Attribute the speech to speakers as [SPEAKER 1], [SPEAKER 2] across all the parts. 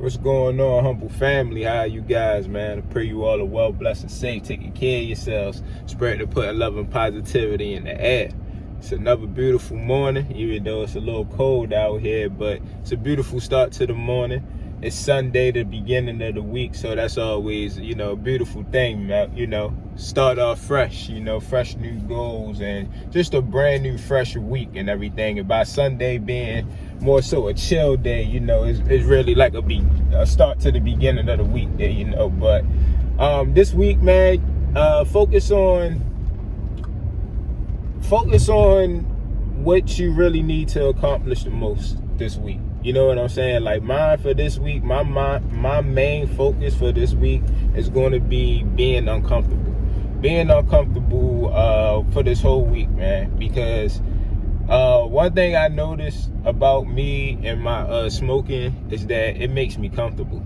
[SPEAKER 1] What's going on, humble family? How are you guys, man? I pray you all are well, blessed, and safe, taking care of yourselves, spreading and putting love and positivity in the air. It's another beautiful morning, even though it's a little cold out here, but it's a beautiful start to the morning. It's Sunday, the beginning of the week, so that's always, a beautiful thing, man. Start off fresh, fresh new goals and just a brand new, fresh week and everything. And by Sunday being more so a chill day, it's really like a start to the beginning of the week there, But this week, man, focus on what you really need to accomplish the most this week. You know what I'm saying? Like mine for this week, my main focus for this week is going to be being uncomfortable. Being uncomfortable for this whole week, man. Because one thing I noticed about me and my smoking is that it makes me comfortable.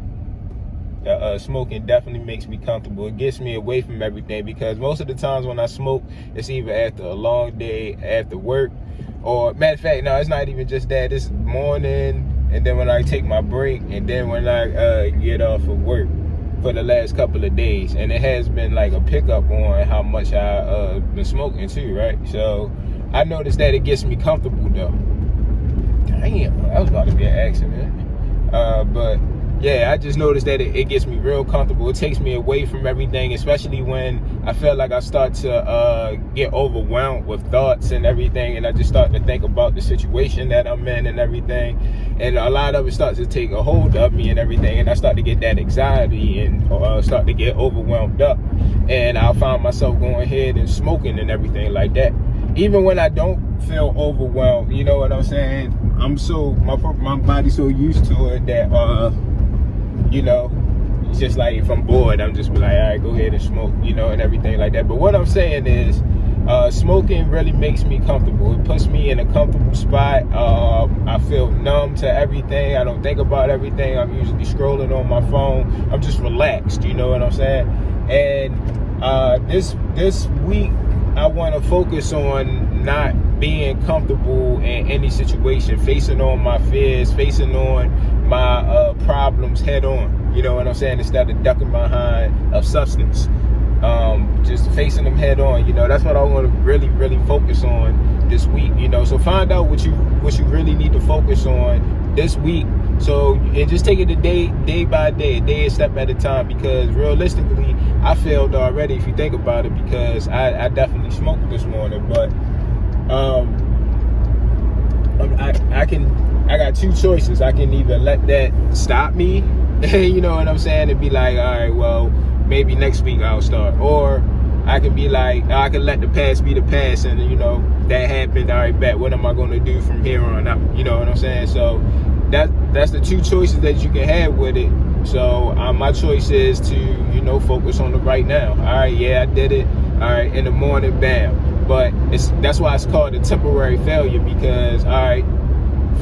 [SPEAKER 1] Smoking definitely makes me comfortable. It gets me away from everything, because most of the times when I smoke, it's either after a long day, after work, or matter of fact, no, it's not even just that. It's morning, and then when I take my break, and then when I get off of work for the last couple of days. And it has been like a pickup on how much I been smoking too, right? So I noticed that it gets me comfortable though. Damn, that was about to be an accident. But yeah, I just noticed that it gets me real comfortable. It takes me away from everything, especially when I feel like I start to get overwhelmed with thoughts and everything, and I just start to think about the situation that I'm in and everything, and a lot of it starts to take a hold of me and everything, and I start to get that anxiety and start to get overwhelmed up, and I'll find myself going ahead and smoking and everything like that. Even when I don't feel overwhelmed, you know what I'm saying? My body's so used to it that it's just like if I'm bored, I'm just like, all right, go ahead and smoke, and everything like that. But what I'm saying is, smoking really makes me comfortable. It puts me in a comfortable spot. I feel numb to everything. I don't think about everything. I'm usually scrolling on my phone. I'm just relaxed, you know what I'm saying? And this week, I want to focus on not being comfortable in any situation, facing on my fears, facing on my problems head on, you know what I'm saying, instead of ducking behind a substance, just facing them head on. That's what I want to really focus on this week. So find out what you really need to focus on this week, and just take it day by day, a day a step at a time, because realistically I failed already, if you think about it, because I definitely smoked this morning. But I got two choices. I can either let that stop me, you know what I'm saying, and be like, all right, well, maybe next week I'll start. Or I can be like, I can let the past be the past, and that happened, all right, bet, what am I going to do from here on out? You know what I'm saying? So that's the two choices that you can have with it. So my choice is to focus on the right now. All right, yeah, I did it. All right, in the morning, bam. But that's why it's called a temporary failure, because all right,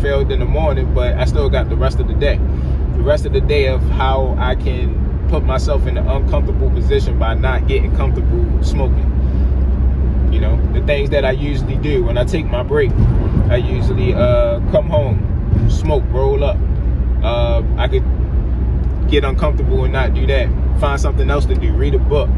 [SPEAKER 1] failed in the morning, but I still got the rest of the day. The rest of the day of how I can put myself in an uncomfortable position by not getting comfortable smoking. The things that I usually do when I take my break, I usually come home, smoke, roll up. I could get uncomfortable and not do that. Find something else to do, read a book,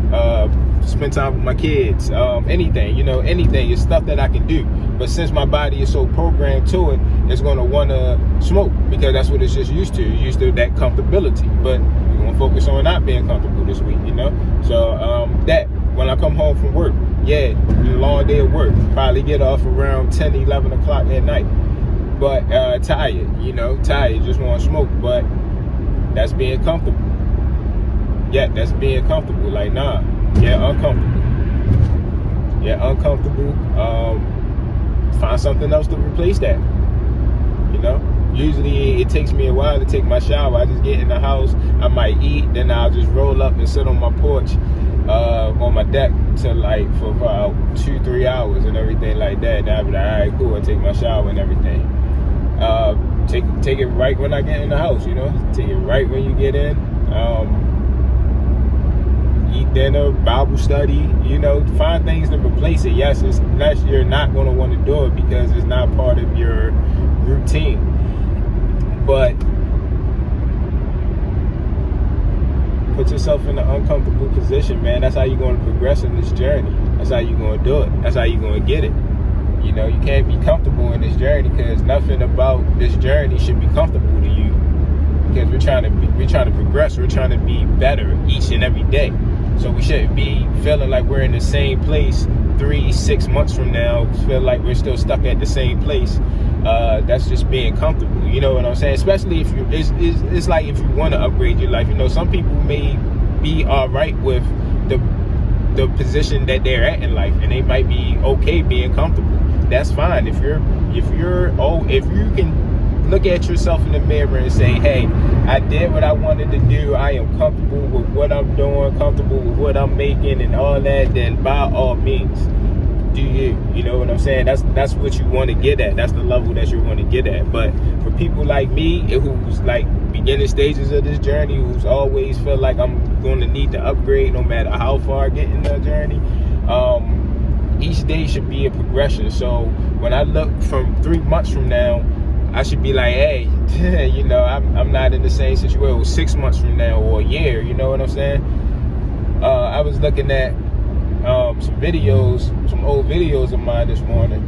[SPEAKER 1] spend time with my kids, anything, anything. It's stuff that I can do. But since my body is so programmed to it, it's going to want to smoke, because that's what it's just used to. It's used to that comfortability. But we're going to focus on not being comfortable this week, So that when I come home from work, yeah, long day of work, probably get off around 10, 11 o'clock at night. But tired, just want to smoke. But that's being comfortable. Yeah, that's being comfortable. Like, nah, yeah, uncomfortable. Yeah, uncomfortable. Find something else to replace that. Usually it takes me a while to take my shower. I just get in the house, I might eat, then I'll just roll up and sit on my porch, on my deck for about 2-3 hours and everything like that. Then I'll be like, all right, cool, I take my shower and everything. Take it right when I get in the house, take it right when you get in. Eat dinner, Bible study, find things to replace it. Yes, unless you're not going to want to do it because it's not part of your routine. But Put yourself in an uncomfortable position, man. That's how you're going to progress in this journey. That's how you're going to do it. That's how you're going to get it. You know, you can't be comfortable in this journey, because nothing about this journey should be comfortable to you, because we're trying to progress. We're trying to be better each and every day. So we shouldn't be feeling like we're in the same place 3-6 months from now, feel like we're still stuck at the same place. That's just being comfortable. You know what I'm saying? Especially if you, it's like if you want to upgrade your life. You know, some people may be all right with the position that they're at in life, and they might be okay being comfortable. That's fine. If you can look at yourself in the mirror and say, hey, I did what I wanted to do, I am comfortable with what I'm doing, comfortable with what I'm making and all that, then by all means, do you know what I'm saying? That's what you want to get at. That's the level that you want to get at. But for people like me, who's like beginning stages of this journey, who's always feel like I'm going to need to upgrade no matter how far I get in the journey, each day should be a progression. So when I look from 3 months from now, I should be like, hey, you know, I'm not in the same situation 6 months from now or a year. You know what I'm saying? I was looking at some old videos of mine this morning,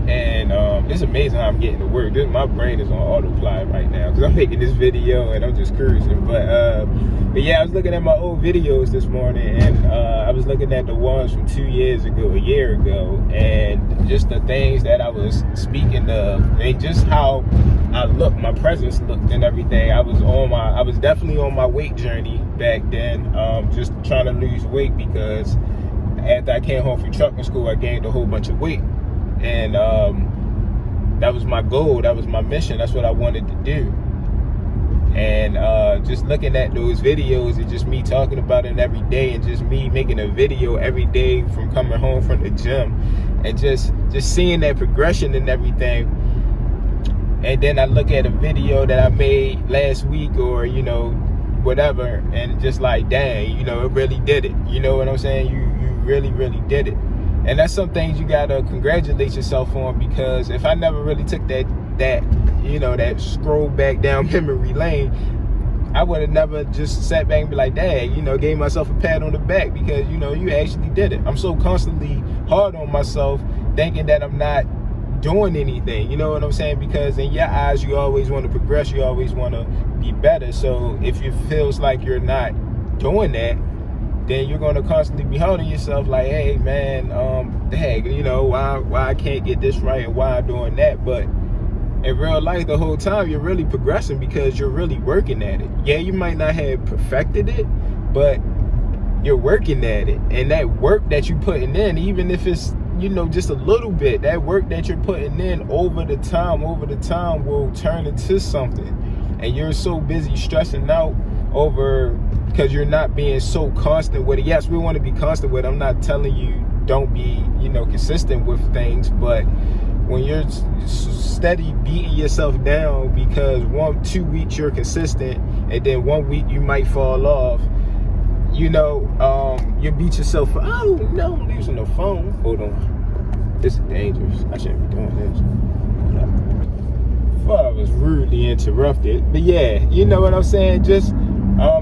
[SPEAKER 1] and it's amazing how I'm getting to work. My brain is on autopilot right now because I'm making this video and I'm just cruising. But yeah, I was looking at my old videos this morning, and I was looking at the ones from 2 years ago, a year ago, and just the things that I was speaking of, and just how I looked, my presence looked, and everything. I was definitely on my weight journey back then, just trying to lose weight, because after I came home from trucking school, I gained a whole bunch of weight, and that was my goal, that was my mission, that's what I wanted to do. And just looking at those videos and just me talking about it every day, and just me making a video every day from coming home from the gym, and just seeing that progression and everything. And then I look at a video that I made last week, or you know, whatever, and just like, dang, you know, it really did it. You know what I'm saying? You really did it. And that's some things you gotta congratulate yourself on, because if I never really took that you know, that scroll back down memory lane, I would have never just sat back and be like, dang, you know, gave myself a pat on the back, because you know, you actually did it. I'm so constantly hard on myself, thinking that I'm not doing anything, you know what I'm saying? Because in your eyes, you always want to progress, you always want to be better. So if it feels like you're not doing that, then you're going to constantly be hard on yourself, like, hey man, dang, you know, why I can't get this right, and why I'm doing that. But in real life, the whole time you're really progressing, because you're really working at it. Yeah, you might not have perfected it, but you're working at it. And that work that you're putting in, even if it's, you know, just a little bit, that work that you're putting in over the time will turn into something. And you're so busy stressing out over, because you're not being so constant with it. Yes, we want to be constant with it. I'm not telling you don't be, you know, consistent with things, but when you're steady beating yourself down because 1-2 weeks you're consistent, and then 1 week you might fall off, you know, you beat yourself. Oh no, I'm losing the phone. Hold on, this is dangerous. I shouldn't be doing this. Before I was rudely interrupted. But yeah, you know what I'm saying? Just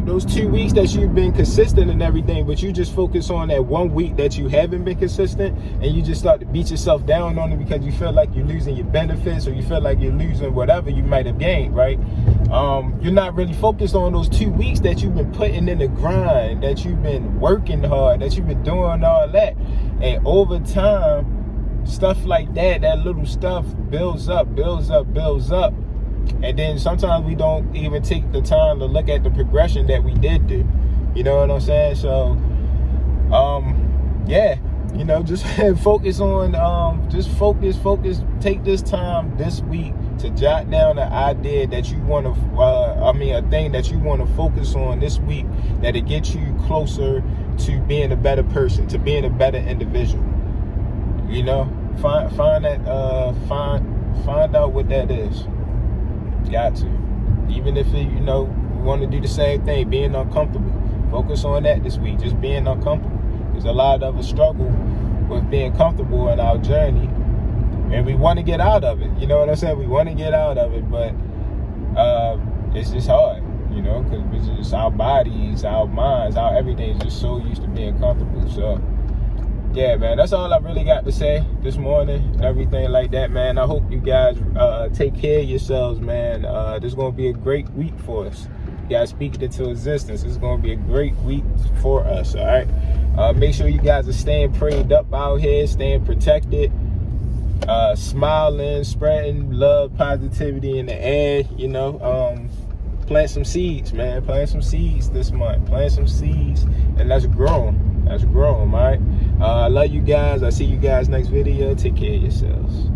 [SPEAKER 1] those 2 weeks that you've been consistent and everything, but you just focus on that 1 week that you haven't been consistent, and you just start to beat yourself down on it because you feel like you're losing your benefits, or you feel like you're losing whatever you might have gained, right? You're not really focused on those 2 weeks that you've been putting in the grind, that you've been working hard, that you've been doing all that. And over time, stuff like that little stuff builds up. And then sometimes we don't even take the time to look at the progression that we did do. You know what I'm saying? So, yeah, you know, just focus on, just focus. Take this time this week to jot down an idea that you want to, a thing that you want to focus on this week, that it gets you closer to being a better person, to being a better individual. You know, find out what that is. Got to. Even if you know, you want to do the same thing, being uncomfortable, focus on that this week, just being uncomfortable. Because a lot of us struggle with being comfortable in our journey, and we want to get out of it. You know what I'm saying? We want to get out of it, but it's just hard. You you know, because it's just our bodies, our minds, our everything's just so used to being comfortable. So yeah, man, that's all I really got to say this morning and everything like that, man. I hope you guys take care of yourselves, man. This is going to be a great week for us. You guys speak it into existence. It's going to be a great week for us, all right? Make sure you guys are staying prayed up out here, staying protected, smiling, spreading love, positivity in the air, you know. Plant some seeds, man. Plant some seeds this month. Plant some seeds, and let's grow them. Let's grow them, all right? I love you guys. I'll see you guys next video. Take care of yourselves.